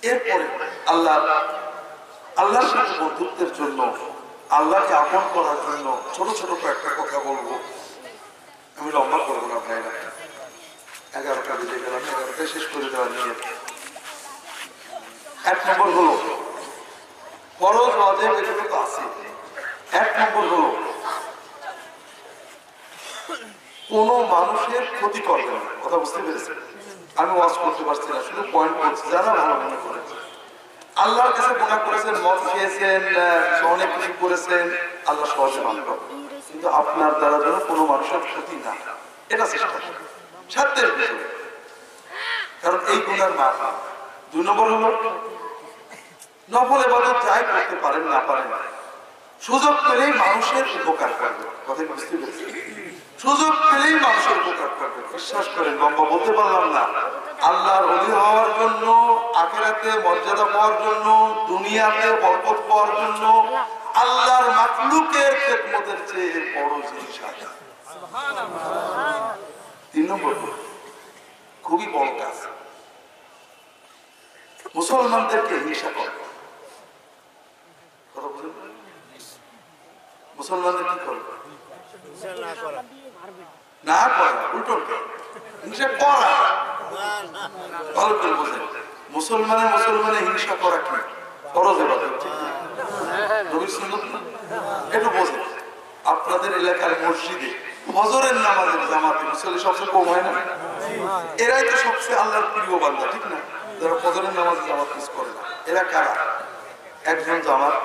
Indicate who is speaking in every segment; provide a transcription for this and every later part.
Speaker 1: এরপরে আল্লাহর সাথে বন্ধুত্বের জন্য, আল্লাহকে আপন করার জন্য ছোট ছোট কয়েকটা কথা বলবো। আমি লম্বা করবো না ভাইরা, 11টা বেজে গেলাম, 11টায় শেষ করে দেওয়া নিয়ে। 1 নম্বর হলো ফরজ ওয়াজিব, এগুলো তো আছে। 1 নম্বর হলো কোন মানুষের ক্ষতি করবে না। কথা বুঝতে পেরেছেন? আমি ওয়াজ করতে পারছি না, শুধু পয়েন্ট করছি, যারা ভালো মনে করেন। আল্লাহর কাছে গুনাহ করেছেন, মদ খেয়েছেন, অনেক কিছু করেছেন, আল্লাহ সহজে মাফ করবেন, কিন্তু আপনার দ্বারা যেন কোনো মানুষের ক্ষতি না, এটা চেষ্টা করবেন সাধ্যের ভিতরে, কারণ এই গুনার মাফ। 2 নম্বর হলো নফল ইবাদত যাই করতে পারেন না পারেন, সুযোগ পেলেই মানুষের উপকার করবেন। কথা বুঝতে পেরেছেন? সুযোগ পেলেই মানুষের উপকার করবেন। বিশ্বাস করেন, লম্বা বলতে পারলাম না। আল্লাহর ওলি হওয়ার জন্য, আখিরাতে মর্যাদা পাওয়ার জন্য, দুনিয়াতে বরকত পাওয়ার জন্য আল্লাহর মাখলুকের খেদমতের চেয়ে বড় জিনিস আছে। সুবহানাল্লাহ। 3 নম্বর খুবই বড় কাজ, মুসলমানদেরকে হিংসা করে। কথা বুঝলেন? মুসলমানদের কি করবে? না করা, উল্টো হিংসা করা। ভালো করে বোঝেন, মুসলমানে হিংসা করা কি ফরজ ইবাদত, নবীর সুন্নাত না? একটু বোঝেন। আপনাদের এলাকার মসজিদে ফজরের নামাজের জামাতে মুসল্লি সবচেয়ে কম হয় না? এরাই তো সবচেয়ে আল্লাহর প্রিয় বান্দা, ঠিক না? যারা ফজরের নামাজে জামাত মিস করে না, এরা কারা? একজন জামাত,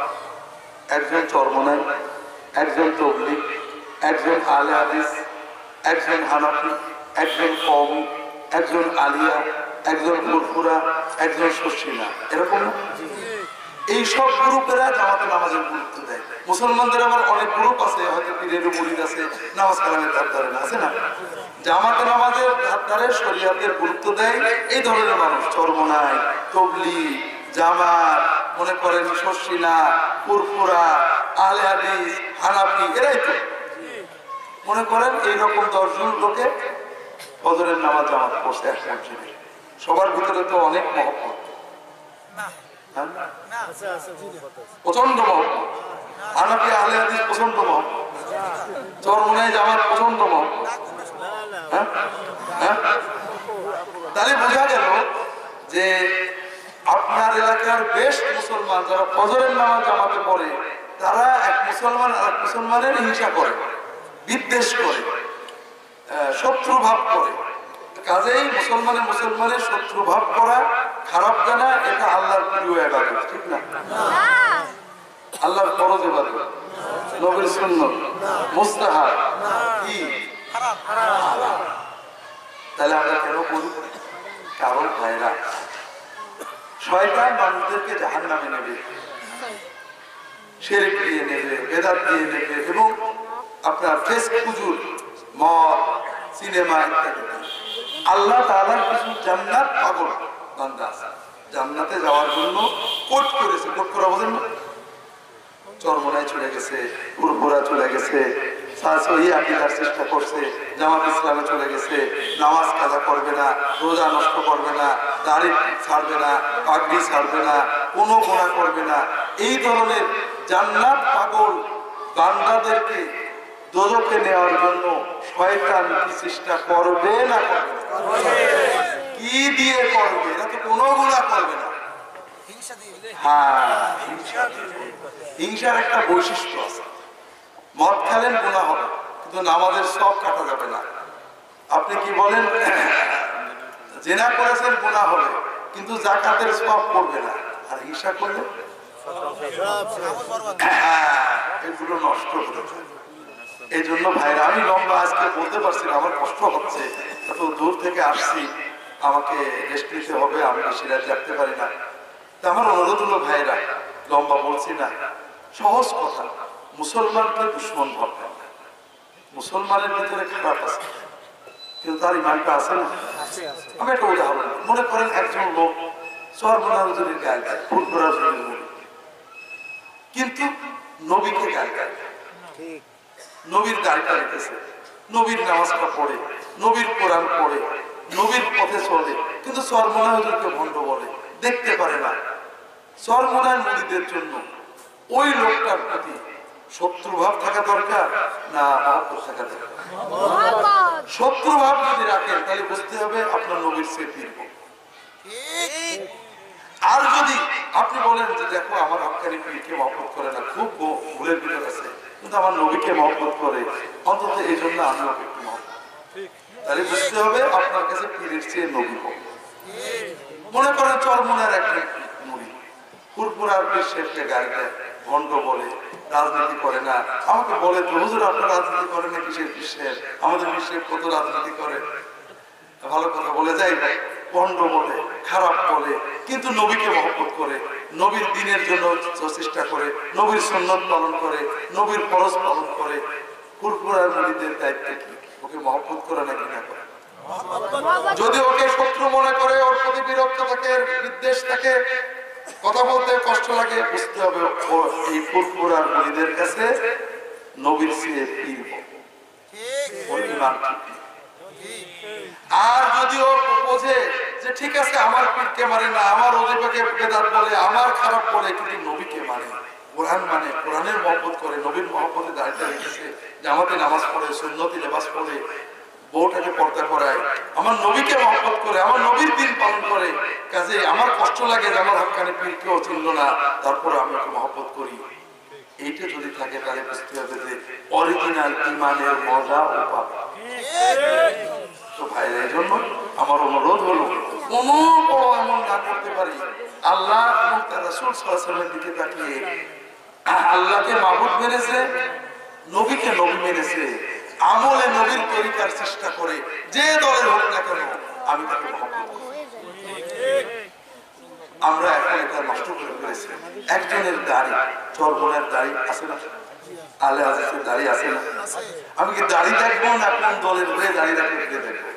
Speaker 1: একজন চরমনাই, একজন তবলিগ, একজন আলে হাদিস, একজন হানাফি, একজন কওমি, একজন আলিয়া, একজন ফুরফুরা, একজন শশিনা, এরকম না? এই সব গ্রুপেরা জামাতে নামাজের গুরুত্ব দেয়। মুসলমানদের আবার অনেক গ্রুপ আছে, হয়তো পীরের মুরিদ আছে, নামাজ কালামের ধার ধারে না, আছে না? জামাতে নামাজের ধার ধারে শরিয়াতের গুরুত্ব দেয় এই ধরনের মানুষ, চরমনাই, তবলিগ, জামাত, মনে করেন শশিনা, ফুরফুরা, আলে হাদিস, হানাফি, এরাই তো মনে করেন এইরকম 10 জন লোকে ফজরের নামাজ জামাত পড়ছে এক মসজিদে। সবার ভিতরে তো অনেক মহব্বত, প্রচন্ড মহব্বত। হানাফি আলে হাদিস প্রচন্ড মহব্বত, চরমনাই জামাত প্রচন্ড মহব্বত। তাহলে বোঝা গেল যে আপনার এলাকার বেশ মুসলমান যারা ফজরের নামাজ জামাতে পড়ে, তারা এক মুসলমান আর এক মুসলমানের হিংসা করে, বিদ্বেষ করে, শত্রু ভাব করে। কাজেই মুসলমানের শত্রু ভাব করা, খারাপ জানা, এটা আল্লাহর প্রিয় ইবাদত, ঠিক না? আল্লাহর ফরজ ইবাদত, নবীর সুন্নাত, মুস্তাহাব, কি খারাপ? তাহলে আমরা কেন বলি? কারণ ভাইরা, শয়তান মানুষদেরকে জাহান্নামে নেবে, শিরক দিয়ে নেবে, বেদাত দিয়ে নেবে, এবং আপনার ফেস ফুজুর, মদ, সিনেমা ইত্যাদি। আল্লাহ তাআলার কিছু জান্নাত পাগল বান্দা আছে, জান্নাতে যাওয়ার জন্য কোট করেছে। কোট করা বোঝেন না? চরমনায় চলে গেছে, ফুরফুরা চলে গেছে, সহি আকীদার চেষ্টা করছে, জামাত ইসলামে চলে গেছে, নামাজ কাজা করবে না, রোজা নষ্ট করবে না, দাড়ি ছাড়বে না, পাগড়ি ছাড়বে না, কোনো গুনাহ করবে না। এই ধরনের জান্নাত পাগল বান্দাদেরকে দোজখে নেওয়ার জন্য শয়তান কি চেষ্টা করবে না? কি দিয়ে করবে? এটা তো কোনো গুনাহ করবে না, হিংসা দিয়ে। হ্যাঁ, হিংসার একটা বৈশিষ্ট্য আছে। মদ খেলেন গুনাহ হবে, কিন্তু নামাজের সব কাটা যাবে না। আপনি কি বলেন? জিনা করেছেন গুনাহ হবে, কিন্তু যাকাতের সব করবে না। আর হিংসা করলে এগুলো নষ্ট হতে যায়। এই জন্য ভাইরা, আমি লম্বা আজকে বলতে পারছি না, আমার কষ্ট হচ্ছে, এত দূর থেকে আসছি, আমাকে রেস্ট নিতে হবে, আমি বেশি রাত জাগতে পারি না। তা আমার অনুরোধ হলো ভাইরা, লম্বা বলছি না, সহজ কথা, মুসলমানকে দুশ্মন ভাববেন না। মুসলমানের ভিতরে খারাপ আছে, কিন্তু তার ইমানটা আছে না। আমি একটা উদাহরণ, মনে করেন একজন লোক চরমনা হুজুরের গায়ে গায়, ফুরফুরা হুজুরের মুড়ি, কিন্তু নবীকে গায়ে গায়, নবীর দাড়িটা রেখেছে, নবীর নামাজটা পড়ে, নবীর কোরআন পড়ে, নবীর পথে চলে, কিন্তু চরমনা হুজুরকে ভণ্ড বলে, দেখতে পারে না, চরমোনায় মুরিদের জন্য ওই লোকটার প্রতি শত্রুভাব থাকা দরকার না মহব্বত থাকা দরকার? শত্রুভাব যদি রাখেন তাহলে বুঝতে হবে আপনার নবীর চেয়ে পীর। আর যদি আপনি বলেন যে দেখো আমার হক্কানি পীরকে মহব্বত করে না, খুব ভুলের ভিতর আছে, কিন্তু আমার নবীকে মহব্বত করে, অন্তত এই জন্য আমি ওকে একটু মহব্বত, তাহলে বুঝতে হবে আপনার কাছে পীরের চেয়ে নবী হোক। মনে করেন চরমোনার একটা মুড়ি পুরপুরার বিশ্বেরকে গাড়ি দেয়, ভণ্ড বলে, রাজনীতি করে না, আমাকে বলে তো হুজুর আপনার রাজনীতি করে না কিসের বিশ্বের, আমাদের বিশ্বের কত রাজনীতি করে, ভালো কথা বলে যাই ভাই, ভণ্ড বলে, খারাপ বলে, কিন্তু নবীকে মহব্বত করে, নবীর দ্বীনের জন্য চেষ্টা করে, নবীর সুন্নাত পালন করে, নবীর ফরজ পালন করে, পুরপুরার মুরিদের দায়িত্ব কি ওকে মহব্বত করে নাকি না করে? যদি ওকে শত্রু মনে করে, ওর প্রতি বিরক্ত থাকে, বিদ্বেষ থাকে, কথা বলতে কষ্ট লাগে, বুঝতে হবে ও এই পুরপুরার মুরিদের কাছে নবীর চেয়ে পীর, ওর ঈমান ঠিক। আর যদি ও বোঝে যে ঠিক আছে আমার পীরকে মানে না, আমার ওজিফাকে বেদাত বলে, আমার খারাপ বলে, কিন্তু নবীকে মানে, কোরআন মানে, কোরআনের মহব্বত করে, নবীর মহব্বতে দাঁড়িয়ে রেখেছে, জামাতে নামাজ পড়ে, সুন্নতি লেবাস পড়ে, বউটাকে পর্দা করায়, আমার নবীকে মহব্বত করে, আমার নবীর দিন পালন করে, কাজে আমার কষ্ট লাগে যে আমার হক্কানি পীরকেও চিনল না, তারপরে আমি ওকে মহব্বত করি, এইটা যদি থাকে তাহলে বুঝতে হবে যে অরিজিনাল ঈমানের মজা ও পাবে। তো ভাইরা, এই জন্য আমার অনুরোধ হলো কোনো বড় আমল না করতে পারি, আল্লাহ এবং তার রাসূল সাল্লাল্লাহু আলাইহি ওয়াসাল্লামের দিকে তাকিয়ে আল্লাহকে মাবুদ মেনেছে, নবীকে নবী মেনেছে, আমলে নবীর তরিকার চেষ্টা করে, যে দলের হোক না কেন আমি তাকে মহব্বত করি। আমরা এখন এটা নষ্ট করে ফেলেছি। একজনের দাড়ি, চরমোনার দাড়ি আছে না, আলে হাদিসের দাড়ি আছে না, আমি কি দাড়ি দেখবো না কোন দলের হয়ে দাড়ি রাখতে দেখবো?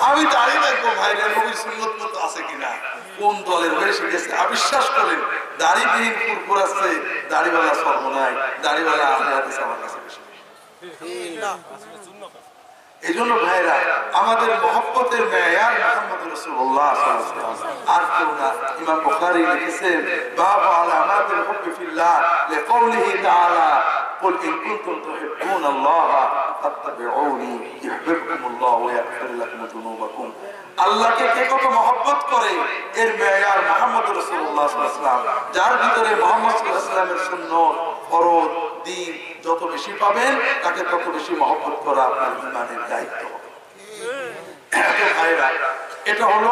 Speaker 1: আমি দাড়ি দেখবো ভাইরা নবীর সুন্নত মতো আছে কিনা, কোন দলের হয়ে শিখেছে। অবিশ্বাস করেন দাড়িবিহীন পুরপুর আছে, দাড়িওয়ালা চরমোনায়, দাড়িওয়ালা আলে হাদিস আমার কাছে বেশি। এই জন্য ভাইরা আমাদের মহব্বতের মেয়ার মুহাম্মদ রাসূলুল্লাহ সাল্লাল্লাহু আলাইহি ওয়াসাল্লাম, আর কেউ না। ইমাম বুখারী লিখেছেন বাবু আলামাতুল হুব্বি ফিল্লাহ লিকাউলিহি তাআলা কুল ইন কুনতুম তুহিব্বুনাল্লাহা ফাত্তাবিউনি ইউহিব্বুকুমুল্লাহু ওয়া ইয়াগফির লাকুম যুনুবাকুম। আল্লাহকে কে কত মহব্বত করে এর মেয়ার মুহাম্মদ রাসূলুল্লাহ সাল্লাল্লাহু আলাইহি ওয়াসাল্লাম, যার ভিতরে মুহাম্মদ সাল্লাল্লাহু আলাইহি ওয়াসাল্লামের সুন্নাত, ফরজ, দ্বীন যত বেশি পাবেন তাকে তত বেশি মহব্বত করা আপনার ঈমানের দায়িত্ব। এটা হলো